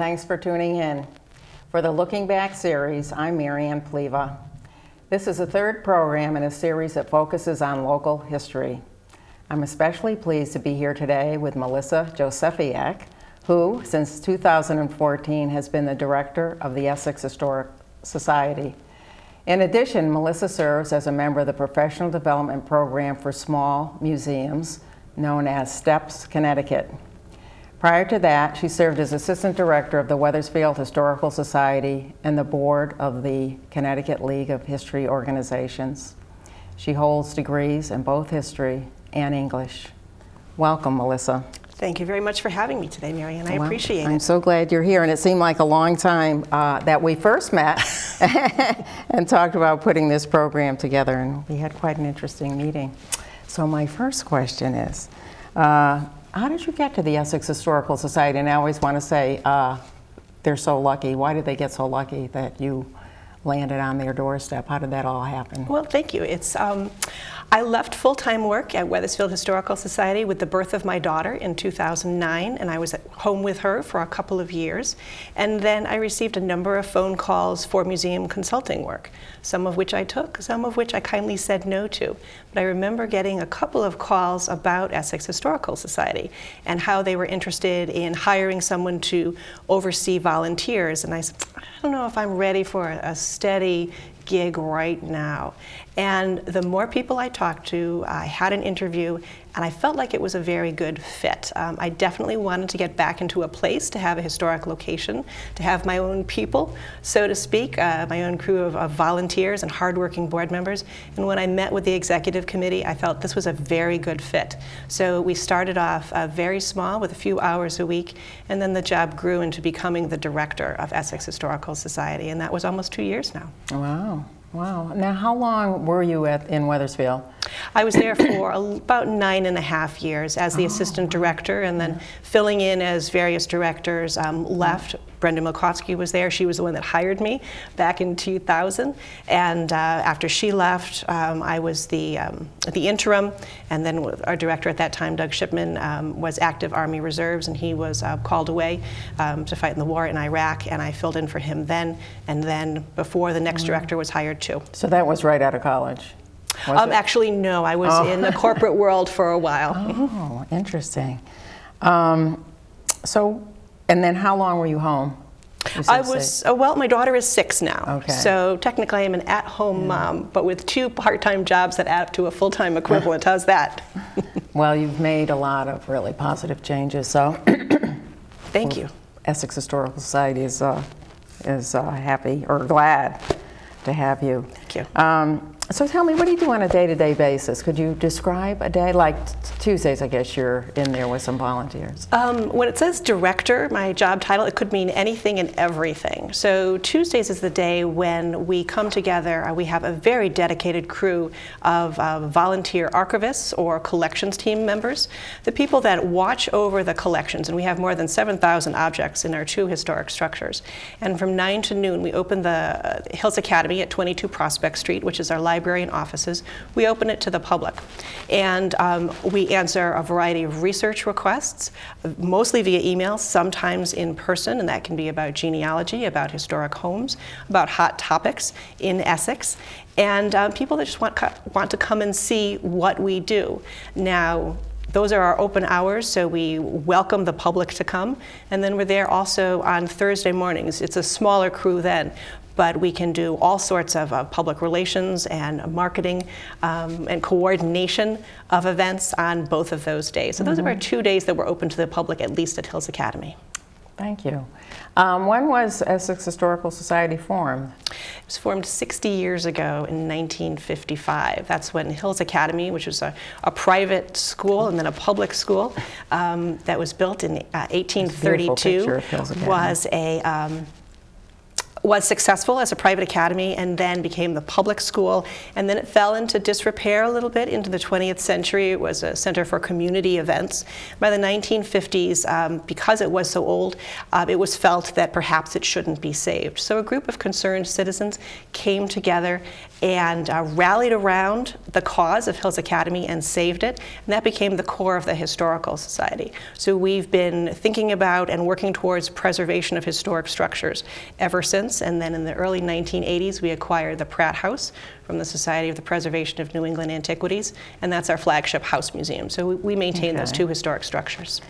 thanks for tuning in. For the Looking Back series, I'm Marianne Pleva. This is the third program in a series that focuses on local history. I'm especially pleased to be here today with Melissa Josefiak, who, since 2014, has been the director of the Essex Historic Society. In addition, Melissa serves as a member of the Professional Development Program for Small Museums, known as STEPS Connecticut. Prior to that, she served as assistant director of the Wethersfield Historical Society and the board of the Connecticut League of History Organizations. She holds degrees in both history and English. Welcome, Melissa. Thank you very much for having me today, Marianne. I appreciate it. I'm so glad you're here, and it seemed like a long time that we first met and talked about putting this program together, and we had quite an interesting meeting. So my first question is, how did you get to the Essex Historical Society? And I always want to say they're so lucky. Why did they get so lucky that you landed on their doorstep? How did that all happen? Well, thank you. I left full-time work at Wethersfield Historical Society with the birth of my daughter in 2009, and I was at home with her for a couple of years. And then I received a number of phone calls for museum consulting work, some of which I took, some of which I kindly said no to. But I remember getting a couple of calls about Essex Historical Society and how they were interested in hiring someone to oversee volunteers. And I said, I don't know if I'm ready for a steady gig right now. And the more people I talked to, I had an interview, and I felt like it was a very good fit. I definitely wanted to get back into a place to have a historic location, to have my own people, so to speak, my own crew of volunteers and hardworking board members. And when I met with the executive committee, I felt this was a very good fit. So we started off very small with a few hours a week, and then the job grew into becoming the director of Essex Historical Society, and that was almost 2 years now. Wow. Wow. Now, how long were you in Wethersfield? I was there for about 9.5 years as the assistant director, and then filling in as various directors left. Brenda Milkowski was there. She was the one that hired me back in 2000. And after she left, I was the interim. And then our director at that time, Doug Shipman, was active Army Reserves, and he was called away to fight in the war in Iraq. And I filled in for him then. And then before the next director was hired too. So that was right out of college? Actually, no. I was in the corporate world for a while. Oh, interesting. And then how long were you home? I was, well, my daughter is 6 now. Okay. So technically I'm an at-home mom, but with 2 part-time jobs that add up to a full-time equivalent. How's that? Well, you've made a lot of really positive changes, so. Thank you. Essex Historical Society is happy or glad to have you. Thank you. So tell me, what do you do on a day-to-day basis? Could you describe a day? Like Tuesdays, I guess you're in there with some volunteers. When it says director, my job title, it could mean anything and everything. So Tuesdays is the day when we come together. We have a very dedicated crew of volunteer archivists or collections team members, the people that watch over the collections. And we have more than 7,000 objects in our 2 historic structures. And from 9 to noon, we open the Hills Academy at 22 Prospect Street, which is our library and offices. We open it to the public, and we answer a variety of research requests, mostly via email, sometimes in person, and that can be about genealogy, about historic homes, about hot topics in Essex, and people that just want to come and see what we do. Now, those are our open hours, so we welcome the public to come, and then we're there also on Thursday mornings. It's a smaller crew then, but we can do all sorts of public relations and marketing and coordination of events on both of those days. So those are our 2 days that we're open to the public, at least at Hills Academy. Thank you. When was Essex Historical Society formed? It was formed 60 years ago in 1955. That's when Hills Academy, which was a private school and then a public school that was built in 1832, was was successful as a private academy and then became the public school, and then it fell into disrepair a little bit into the 20th century. It was a center for community events. By the 1950s, because it was so old, it was felt that perhaps it shouldn't be saved. So a group of concerned citizens came together and rallied around the cause of Hills Academy and saved it, and that became the core of the Historical Society. So we've been thinking about and working towards preservation of historic structures ever since. And then in the early 1980s, we acquired the Pratt House from the Society of the Preservation of New England Antiquities, and that's our flagship house museum. So we maintain those two historic structures.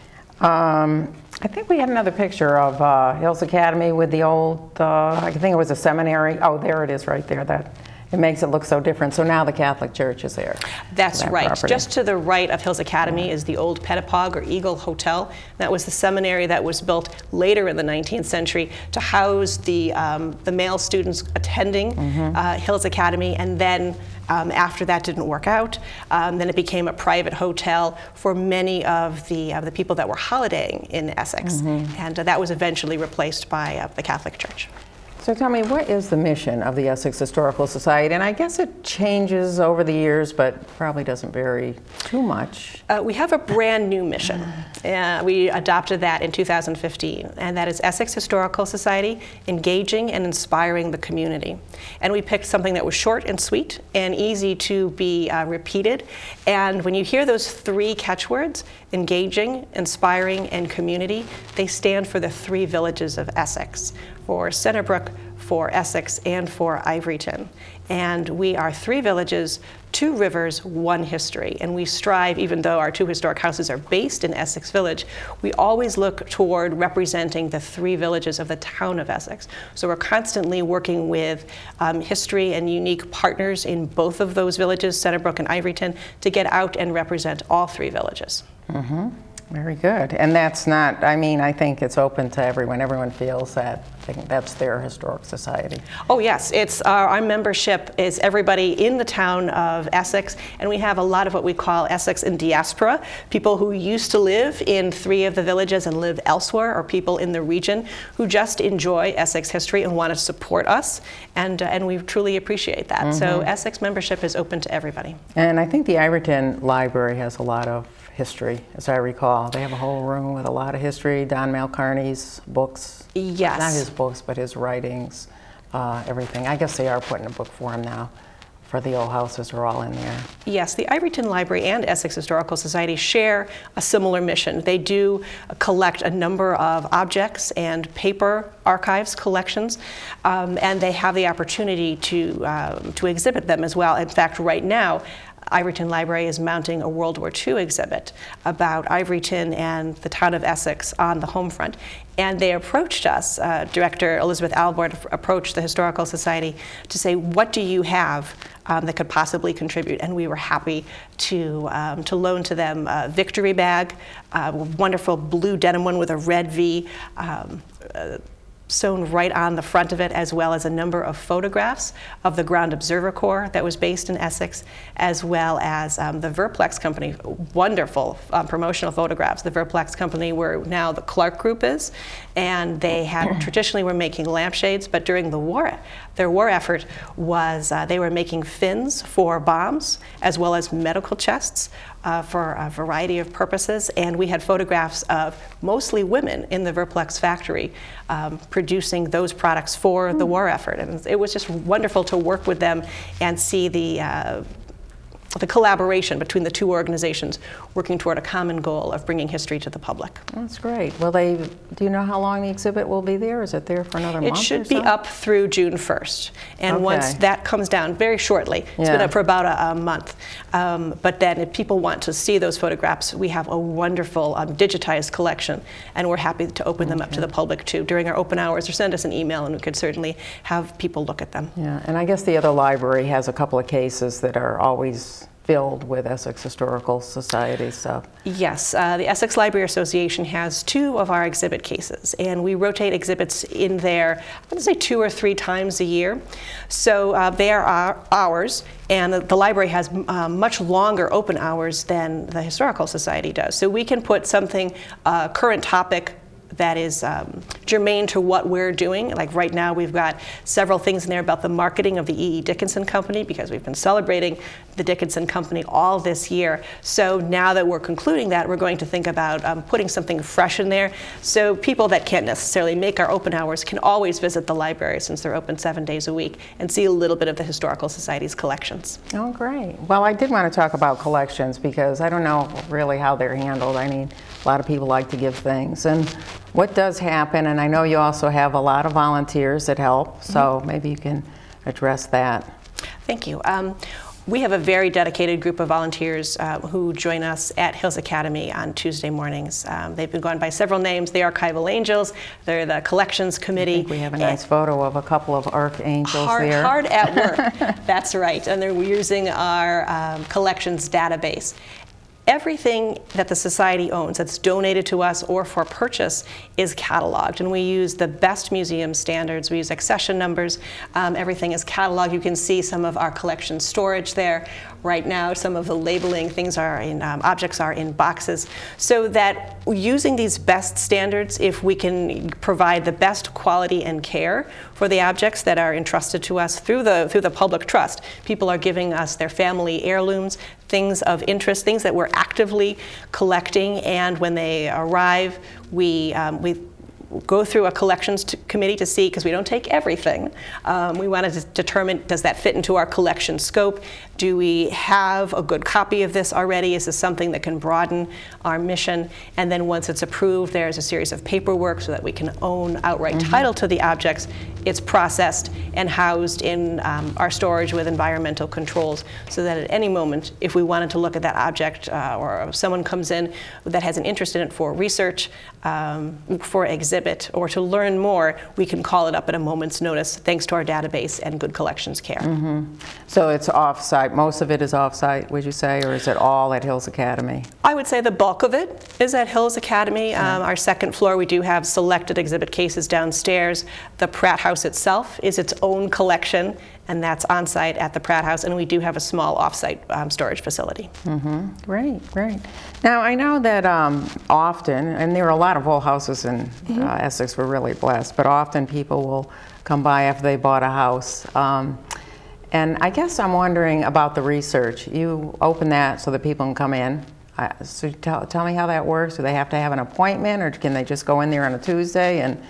I think we had another picture of Hills Academy with the old, I think it was a seminary. Oh, there it is right there. It makes it look so different. So now the Catholic Church is there. That's right. Property. Just to the right of Hills Academy is the old Pettipog or Eagle Hotel. That was the seminary that was built later in the 19th century to house the male students attending Hills Academy, and then after that didn't work out, then it became a private hotel for many of the people that were holidaying in Essex, and that was eventually replaced by the Catholic Church. So tell me, what is the mission of the Essex Historical Society? And I guess it changes over the years, but probably doesn't vary too much. We have a brand new mission. We adopted that in 2015, and that is Essex Historical Society, engaging and inspiring the community. And we picked something that was short and sweet and easy to be repeated. And when you hear those three catchwords, engaging, inspiring, and community, they stand for the three villages of Essex, for Centerbrook, for Essex, and for Ivoryton. And we are three villages, two rivers, one history. And we strive, even though our two historic houses are based in Essex Village, we always look toward representing the three villages of the town of Essex. So we're constantly working with history and unique partners in both of those villages, Centerbrook and Ivoryton, to get out and represent all three villages. Very good. And that's not, I mean, I think it's open to everyone. Everyone feels that that's their historic society. Oh yes, it's our membership is everybody in the town of Essex, and we have a lot of what we call Essex in diaspora, people who used to live in three of the villages and live elsewhere, or people in the region who just enjoy Essex history and want to support us, and we truly appreciate that. So Essex membership is open to everybody. And I think the Ivoryton Library has a lot of history, as I recall. They have a whole room with a lot of history, Don Malcarney's books. Yes. Not his books, but his writings, everything. I guess they are putting a book for him now, for the old houses are all in there. Yes, the Ivoryton Library and Essex Historical Society share a similar mission. They do collect a number of objects and paper archives collections, and they have the opportunity to exhibit them as well. In fact, right now, Ivoryton Library is mounting a World War II exhibit about Ivoryton and the town of Essex on the home front. And they approached us, Director Elizabeth Albert approached the Historical Society to say, what do you have that could possibly contribute? And we were happy to loan to them a victory bag, a wonderful blue denim one with a red V, sewn right on the front of it, as well as a number of photographs of the Ground Observer Corps that was based in Essex, as well as the Plaques Company, wonderful promotional photographs. The Plaques Company, where now the Clark Group is, and they had traditionally were making lampshades, but during the war, their war effort was they were making fins for bombs, as well as medical chests for a variety of purposes, and we had photographs of mostly women in the Verplex factory producing those products for the war effort. And it was just wonderful to work with them and see the collaboration between the two organizations working toward a common goal of bringing history to the public. That's great. Well, do you know how long the exhibit will be there? Is it there for another month? It should be up through June 1st. And once that comes down, very shortly, it's been up for about a month. But then if people want to see those photographs, we have a wonderful digitized collection, and we're happy to open them up to the public too during our open hours, or send us an email and we could certainly have people look at them. Yeah, and I guess the other library has a couple of cases that are always filled with Essex Historical Society stuff. Yes, the Essex Library Association has two of our exhibit cases, and we rotate exhibits in there, I'm going to say 2 or 3 times a year. So they are ours, and the library has much longer open hours than the Historical Society does. So we can put something, current topic, that is germane to what we're doing. Like right now, we've got several things in there about the marketing of the E.E. Dickinson Company, because we've been celebrating the Dickinson Company all this year. So now that we're concluding that, we're going to think about putting something fresh in there, so people that can't necessarily make our open hours can always visit the library, since they're open 7 days a week, and see a little bit of the Historical Society's collections. Oh, great. Well, I did want to talk about collections, because I don't know really how they're handled. I mean, a lot of people like to give things. And what does happen, and I know you also have a lot of volunteers that help, so maybe you can address that. Thank you. We have a very dedicated group of volunteers who join us at Hills Academy on Tuesday mornings. They've been going by several names. The Archival Angels, they're the Collections Committee. I think we have a nice photo of a couple of archangels there. Hard at work, that's right. And they're using our collections database. Everything that the Society owns that's donated to us or for purchase is cataloged, and we use the best museum standards. We use accession numbers. Everything is cataloged. You can see some of our collection storage there. Right now, some of the labeling, things are in, objects are in boxes, so that using these best standards, if we can provide the best quality and care for the objects that are entrusted to us through the public trust. People are giving us their family heirlooms, things of interest, things that we're actively collecting, and when they arrive, we go through a collections committee to see, because we don't take everything. We want to determine, does that fit into our collection scope? Do we have a good copy of this already? Is this something that can broaden our mission? And then once it's approved, there's a series of paperwork so that we can own outright title to the objects. It's processed and housed in our storage with environmental controls, so that at any moment, if we wanted to look at that object, or if someone comes in that has an interest in it for research, for exhibit, or to learn more, we can call it up at a moment's notice, thanks to our database and good collections care. So it's off-site. Most of it is off-site, would you say, or is it all at Hills Academy? I would say the bulk of it is at Hills Academy. Our second floor, we do have selected exhibit cases downstairs. The Pratt House itself is its own collection, and that's on-site at the Pratt House, and we do have a small off-site storage facility. Great, great. Now, I know that often, and there are a lot of old houses in Essex, we're really blessed, but often people will come by after they bought a house. And I guess I'm wondering about the research. You open that so that people can come in. So tell me how that works. Do they have to have an appointment, or can they just go in there on a Tuesday and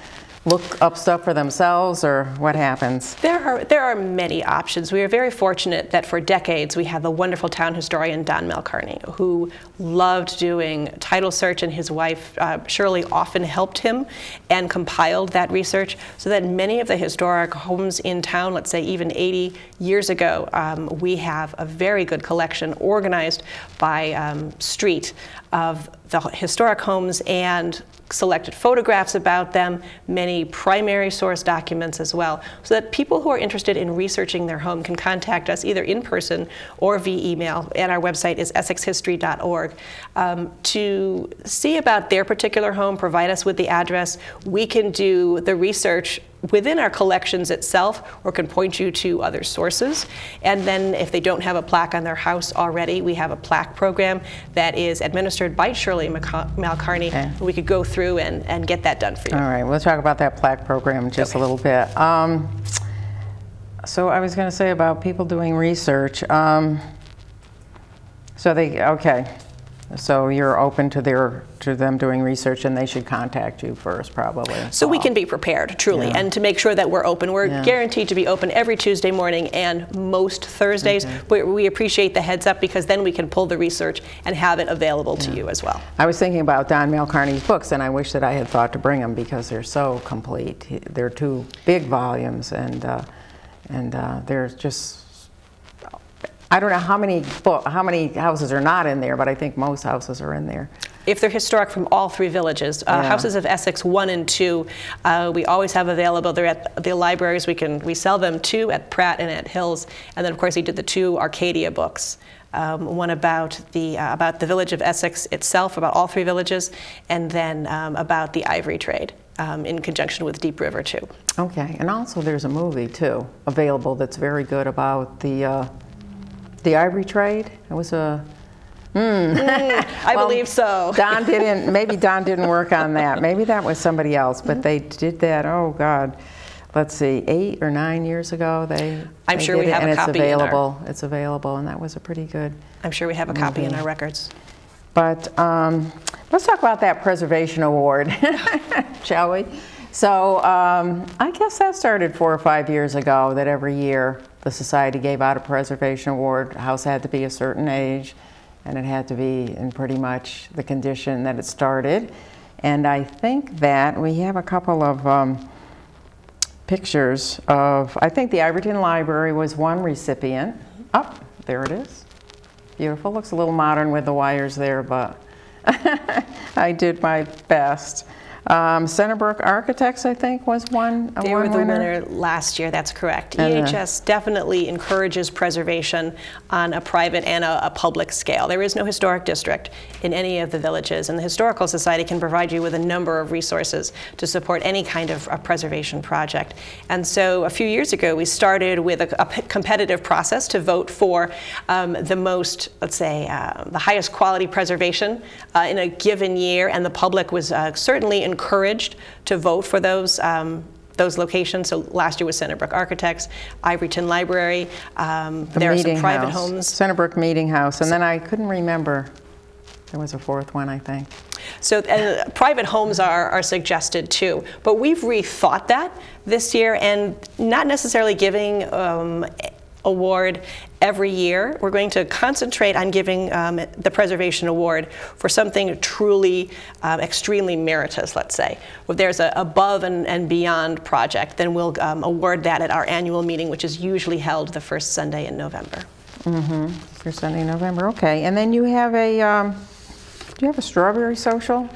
look up stuff for themselves, or what happens? There are many options. We are very fortunate that for decades we had the wonderful town historian Don Malcarney, who loved doing title search, and his wife Shirley often helped him and compiled that research, so that many of the historic homes in town, let's say even 80 years ago, we have a very good collection organized by street of the historic homes, and selected photographs about them, many primary source documents as well, so that people who are interested in researching their home can contact us either in person or via email, and our website is essexhistory.org, to see about their particular home, provide us with the address. We can do the research within our collections itself, or can point you to other sources. And then if they don't have a plaque on their house already, we have a plaque program that is administered by Shirley Malcarney. Okay. We could go through and get that done for you. All right, we'll talk about that plaque program in just a little bit. So I was going to say about people doing research. So you're open to them doing research, and they should contact you first, probably. So we can be prepared, truly, and to make sure that we're open. We're guaranteed to be open every Tuesday morning and most Thursdays. But we appreciate the heads up, because then we can pull the research and have it available to you as well. I was thinking about Don Malcarney's books, and I wish that I had thought to bring them, because they're so complete. They're 2 big volumes, and they're just. I don't know how many houses are not in there, but I think most houses are in there. If they're historic from all 3 villages, Houses of Essex 1 and 2, we always have available. They're at the libraries. We sell them 2 at Pratt and at Hills, and then of course he did the 2 Arcadia books. One about the village of Essex itself, about all 3 villages, and then about the ivory trade. In conjunction with Deep River too. Okay, and also there's a movie too available that's very good about the ivory trade. It was a I believe so. Maybe Don didn't work on that. Maybe that was somebody else, but they did that, oh God, let's see, 8 or 9 years ago. I'm sure we have a copy. It's available, and that was a pretty good. I'm sure we have a copy in our records. But let's talk about that preservation award, shall we? So I guess that started 4 or 5 years ago, that every year the society gave out a preservation award. The house had to be a certain age, and it had to be in pretty much the condition that it started. And I think that we have a couple of pictures of, I think the Iverton Library was one recipient. Oh, there it is. Beautiful. Looks a little modern with the wires there, but I did my best. Centerbrook Architects, I think, was one. They were the winner last year, that's correct. EHS definitely encourages preservation on a private and a public scale. There is no historic district in any of the villages, and the Historical Society can provide you with a number of resources to support any kind of preservation project. And so a few years ago, we started with a competitive process to vote for the most, let's say, the highest quality preservation in a given year, and the public was certainly encouraged to vote for those locations. So last year was Centerbrook Architects, Iverton Library. There are some private homes. Centerbrook Meeting House, and then I couldn't remember. There was a fourth one, I think. So private homes are suggested too, but we've rethought that this year, and not necessarily giving award every year. We're going to concentrate on giving the Preservation Award for something truly extremely meritorious, let's say. If there's an above and beyond project, then we'll award that at our annual meeting, which is usually held the first Sunday in November. First Sunday in November, okay. And then you have a, do you have a strawberry social?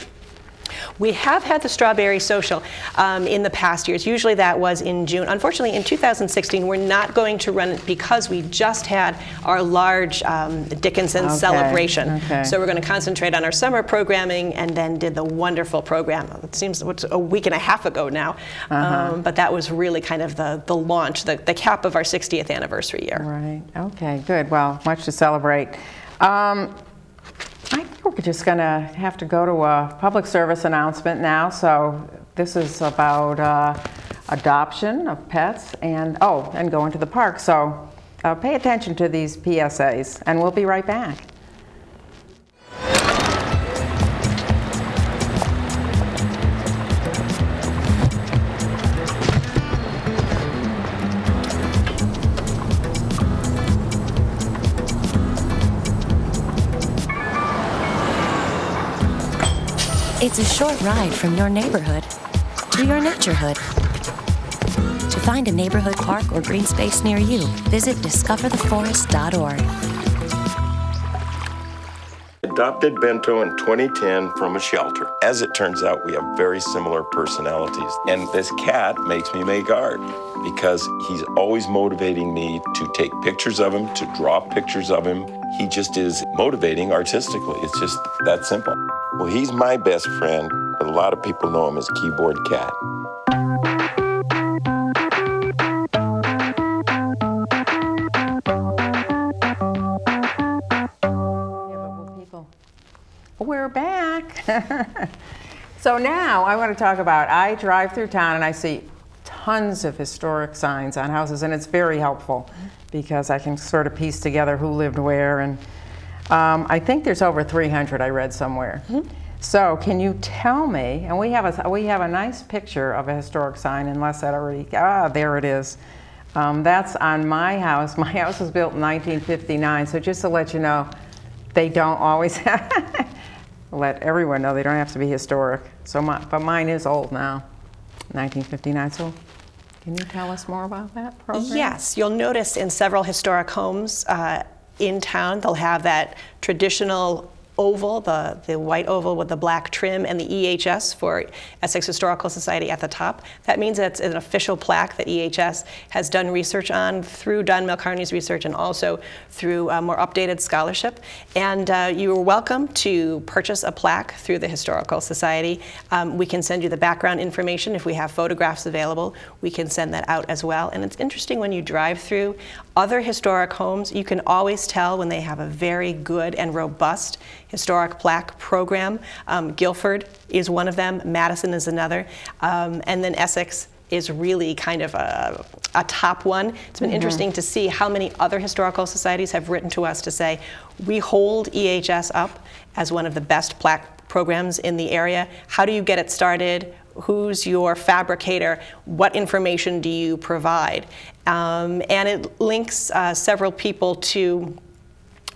We have had the Strawberry Social in the past years. Usually that was in June. Unfortunately, in 2016, we're not going to run it because we just had our large Dickinson celebration. So we're going to concentrate on our summer programming, and then did the wonderful program. It seems it's a week and a half ago now, but that was really kind of the launch, the cap of our 60th anniversary year. Right. Okay. Good. Well, much to celebrate. I think we're just going to have to go to a public service announcement now. So this is about adoption of pets and going to the park. So pay attention to these PSAs, and we'll be right back. It's a short ride from your neighborhood to your naturehood. To find a neighborhood park or green space near you, visit discovertheforest.org. Adopted Bento in 2010 from a shelter. As it turns out, we have very similar personalities. And this cat makes me make art because he's always motivating me to take pictures of him, to draw pictures of him. He just is motivating artistically. It's just that simple. Well, he's my best friend, but a lot of people know him as Keyboard Cat. We're back. So now I want to talk about, I drive through town and I see tons of historic signs on houses, and it's very helpful because I can sort of piece together who lived where, and I think there's over 300 I read somewhere. So can you tell me, and we have a nice picture of a historic sign, unless that already, there it is. That's on my house. My house was built in 1959, so just to let you know, they don't always let everyone know they don't have to be historic. So but mine is old now, 1959. So can you tell us more about that program? Yes, you'll notice in several historic homes in town, they'll have that traditional oval, the white oval with the black trim, and the EHS for Essex Historical Society at the top. That means that it's an official plaque that EHS has done research on through Don Milcarney's research and also through more updated scholarship. And you are welcome to purchase a plaque through the Historical Society. We can send you the background information. If we have photographs available, we can send that out as well. And it's interesting when you drive through other historic homes, you can always tell when they have a very good and robust historic plaque program. Guilford is one of them, Madison is another, and then Essex is really kind of a top one. It's been interesting to see how many other historical societies have written to us to say, we hold EHS up as one of the best plaque programs in the area. How do you get it started? Who's your fabricator? What information do you provide? And it links several people to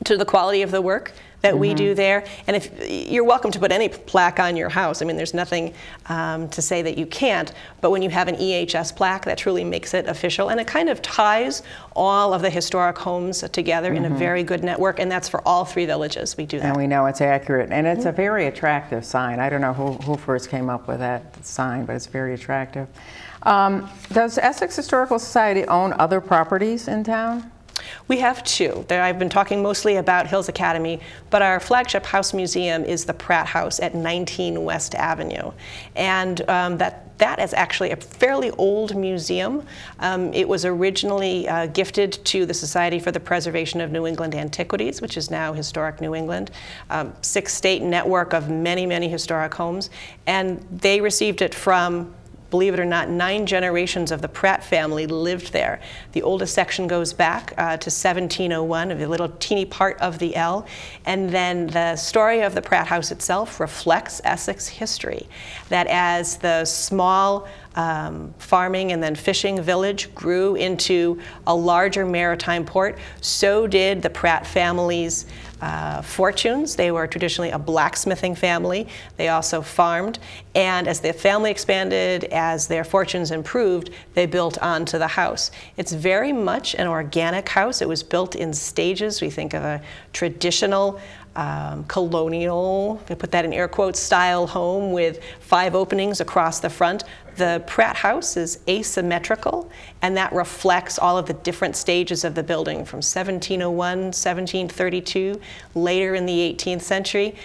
the quality of the work that we do there. And if you're welcome to put any plaque on your house. I mean, there's nothing to say that you can't, but when you have an EHS plaque, that truly makes it official. And it kind of ties all of the historic homes together in a very good network, and that's for all 3 villages. We do that. And we know it's accurate, and it's a very attractive sign. I don't know who first came up with that sign, but it's very attractive. Does Essex Historical Society own other properties in town? We have 2. I've been talking mostly about Hills Academy, but our flagship house museum is the Pratt House at 19 West Avenue. And that is actually a fairly old museum. It was originally gifted to the Society for the Preservation of New England Antiquities, which is now Historic New England, 6-state network of many, many historic homes. And they received it from, believe it or not, 9 generations of the Pratt family lived there. The oldest section goes back to 1701, a little teeny part of the L. And then the story of the Pratt House itself reflects Essex history. That as the small farming and then fishing village grew into a larger maritime port, so did the Pratt family's fortunes. They were traditionally a blacksmithing family. They also farmed. And as the family expanded, as their fortunes improved, they built onto the house. It's very much an organic house. It was built in stages. We think of a traditional colonial, I put that in air quotes, style home with 5 openings across the front. The Pratt House is asymmetrical, and that reflects all of the different stages of the building from 1701, 1732, later in the 18th century.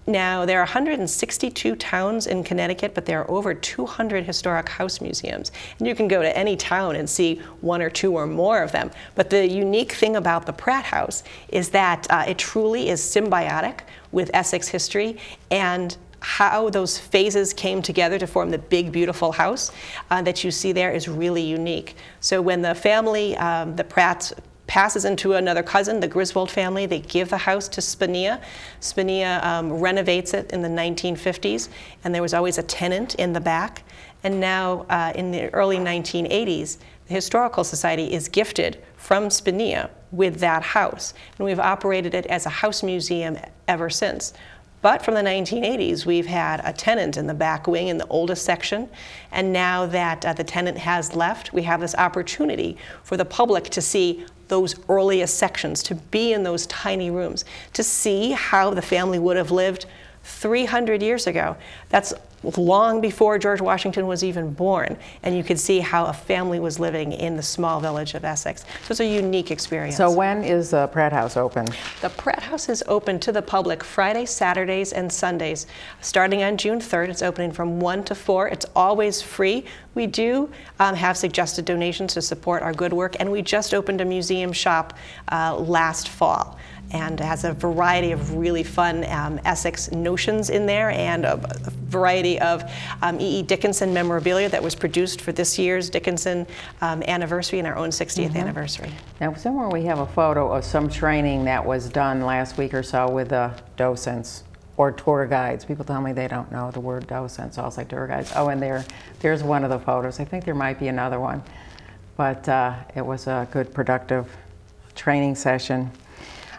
Now, there are 162 towns in Connecticut, but there are over 200 historic house museums. And you can go to any town and see 1 or 2 or more of them. But the unique thing about the Pratt House is that it truly is symbiotic with Essex history, and how those phases came together to form the big, beautiful house that you see there is really unique. So when the family, the Pratts, passes into another cousin, the Griswold family, they give the house to Spinia. Spinia renovates it in the 1950s, and there was always a tenant in the back. And now in the early 1980s, the Historical Society is gifted from Spinia with that house. And we've operated it as a house museum ever since. But from the 1980s, we've had a tenant in the back wing in the oldest section. And now that the tenant has left, we have this opportunity for the public to see those earliest sections, to be in those tiny rooms, to see how the family would have lived 300 years ago. That's long before George Washington was even born, and you could see how a family was living in the small village of Essex. So it's a unique experience. So when is the Pratt House open? The Pratt House is open to the public Fridays, Saturdays, and Sundays. Starting on June 3rd, it's opening from 1 to 4. It's always free. We do have suggested donations to support our good work, and we just opened a museum shop last fall, and has a variety of really fun Essex notions in there, and a variety of E.E. Dickinson memorabilia that was produced for this year's Dickinson anniversary and our own 60th anniversary. Now, somewhere we have a photo of some training that was done last week or so with the docents or tour guides. People tell me they don't know the word docents, so I'll say tour guides. Oh, and there's one of the photos. I think there might be another one, but it was a good, productive training session.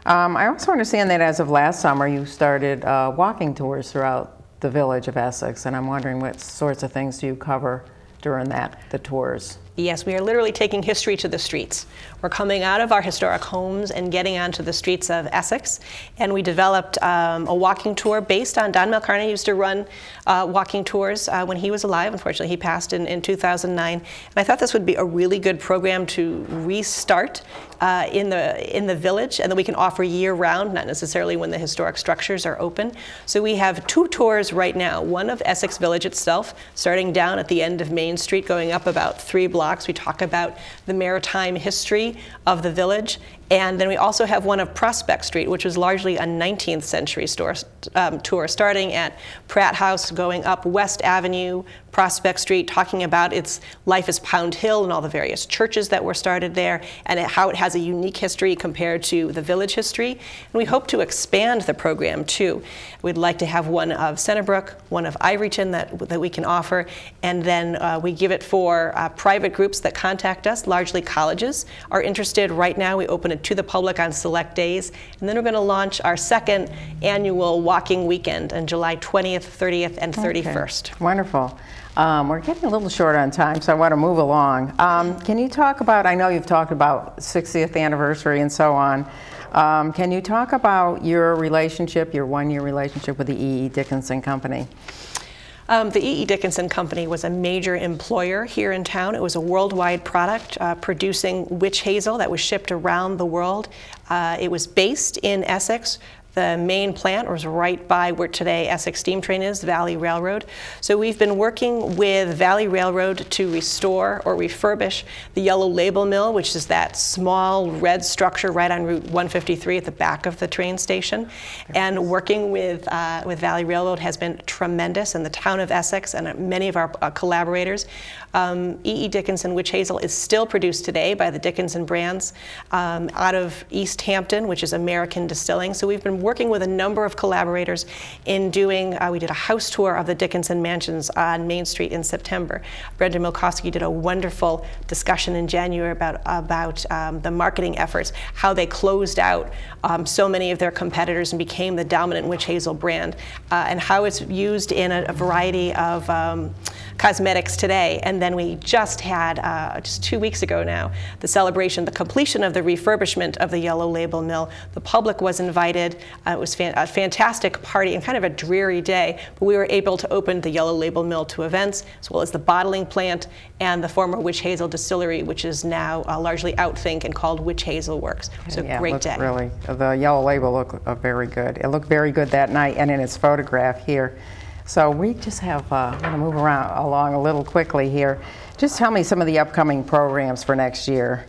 I also understand that as of last summer, you started walking tours throughout the village of Essex, and I'm wondering what sorts of things do you cover during the tours? Yes, we are literally taking history to the streets. We're coming out of our historic homes and getting onto the streets of Essex. And we developed a walking tour based on Don Malcarney used to run walking tours when he was alive. Unfortunately, he passed in 2009. And I thought this would be a really good program to restart in the village, and that we can offer year-round, not necessarily when the historic structures are open. So we have 2 tours right now, one of Essex Village itself, starting down at the end of Main Street, going up about 3 blocks. We talk about the maritime history of the village. And then we also have one of Prospect Street, which was largely a 19th century tour, starting at Pratt House, going up West Avenue, Prospect Street, talking about its life as Pound Hill and all the various churches that were started there, and how it has a unique history compared to the village history. And we hope to expand the program too. We'd like to have one of Centerbrook, one of Ivoryton that we can offer, and then we give it for private groups that contact us. Largely colleges are interested. Right now we open it to the public on select days, and then we're going to launch our 2nd annual walking weekend on July 20th, 30th, and 31st. Okay. Wonderful. We're getting a little short on time, so I want to move along. Can you talk about, I know you've talked about 60th anniversary and so on. Can you talk about your relationship, your 1-year relationship with the E.E. Dickinson Company? The E.E. Dickinson Company was a major employer here in town. It was a worldwide product producing witch hazel that was shipped around the world. It was based in Essex. The main plant was right by where today Essex Steam Train is, Valley Railroad. So we've been working with Valley Railroad to restore or refurbish the Yellow Label Mill, which is that small red structure right on Route 153 at the back of the train station. And working with Valley Railroad has been tremendous, and the town of Essex and many of our collaborators. E.E. Dickinson Witch Hazel is still produced today by the Dickinson brands out of East Hampton, which is American distilling. So we've been working with a number of collaborators in doing, we did a house tour of the Dickinson mansions on Main Street in September. Brenda Milkowski did a wonderful discussion in January about the marketing efforts, how they closed out so many of their competitors and became the dominant witch hazel brand, and how it's used in a variety of cosmetics today. And then we just had, just 2 weeks ago now, the celebration, the completion of the refurbishment of the Yellow Label Mill. The public was invited. It was a fantastic party and kind of a dreary day, but we were able to open the Yellow Label Mill to events, as well as the bottling plant and the former Witch Hazel Distillery, which is now largely outthink and called Witch Hazel Works. So yeah, great day. Really, the Yellow Label looked very good. It looked very good that night and in its photograph here. So we just have, I'm going to move along a little quickly here. Just tell me some of the upcoming programs for next year.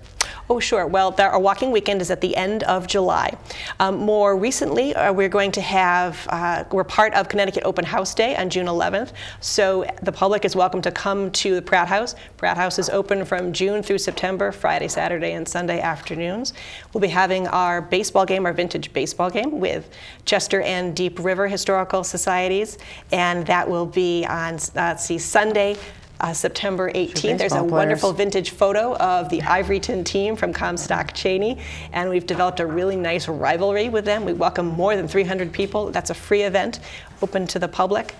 Oh, sure. Well, our walking weekend is at the end of July. More recently, we're going to have, we're part of Connecticut Open House Day on June 11th. So the public is welcome to come to the Pratt House. Pratt House is open from June through September, Friday, Saturday, and Sunday afternoons. We'll be having our baseball game, our vintage baseball game with Chester and Deep River Historical Societies. And that will be on, Sunday, September 18th. There's a wonderful vintage photo of the Ivoryton team from Comstock Cheney, and we've developed a really nice rivalry with them. We welcome more than 300 people. That's a free event, open to the public.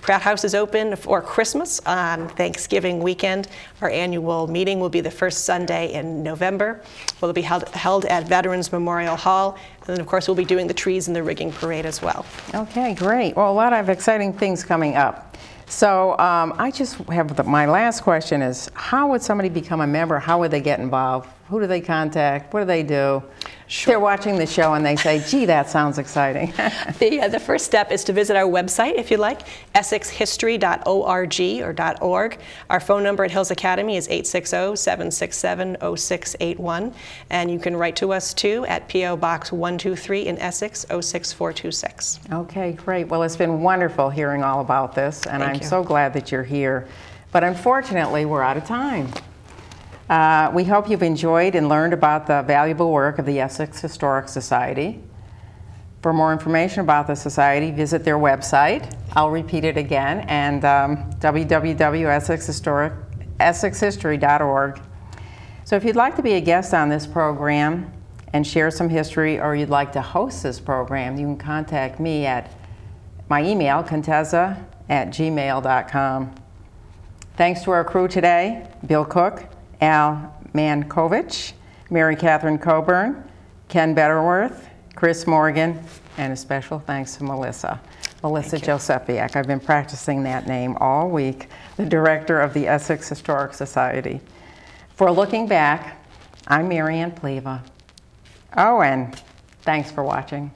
Pratt House is open for Christmas on Thanksgiving weekend. Our annual meeting will be the first Sunday in November. Will be held at Veterans Memorial Hall. And then, of course, we'll be doing the trees and the rigging parade as well. Okay, great. Well, a lot of exciting things coming up. So I just have my last question is, how would somebody become a member? How would they get involved? Who do they contact? What do they do? Sure. They're watching the show and they say, gee, that sounds exciting. The first step is to visit our website, if you like, essexhistory.org or .org. Our phone number at Hills Academy is 860-767-0681. And you can write to us, too, at P.O. Box 123 in Essex, 06426. Okay, great. Well, it's been wonderful hearing all about this, and I'm so glad that you're here. But unfortunately, we're out of time. We hope you've enjoyed and learned about the valuable work of the Essex Historic Society. For more information about the Society, visit their website. I'll repeat it again, and www.essexhistory.org. So if you'd like to be a guest on this program and share some history, or you'd like to host this program, you can contact me at my email, contessa@gmail.com. Thanks to our crew today, Bill Cook, Al Mankovich, Mary Catherine Coburn, Ken Betterworth, Chris Morgan, and a special thanks to Melissa Josefiak. I've been practicing that name all week, the director of the Essex Historic Society. For Looking Back, I'm Mary Ann Pleva. Oh, and thanks for watching.